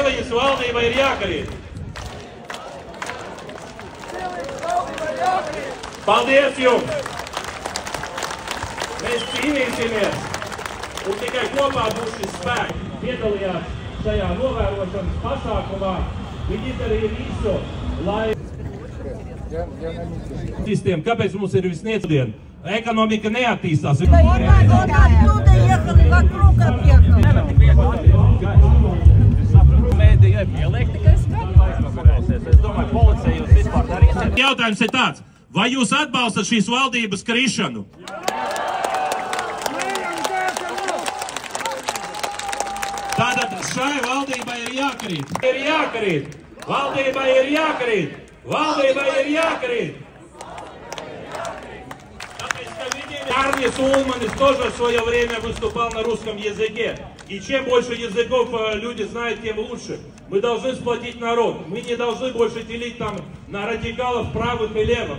Vilniņas valdībai ir jākrīt. Paldies jums! Mēs cīnīsimies, un tikai kopā būs šis spēks. Piedalījās šajā novērošanas pasākumā. Viņi izdarīja visu, lai... Kāpēc mums ir visniecdiena? Ekonomika neattīstās. Jautājums ir tāds, vai jūs atbalstat šīs valdības krišanu? Tātad šai valdībai ir jākrīt. Ir jākrīt. Valdībai ir jākrīt. Валдībai ir jākrīt. Армис Улманис тоже в свое время выступал на русском языке. И чем больше языков люди знают, тем лучше. Мы должны сплотить народ. Мы не должны больше делить там на радикалов правых и левых.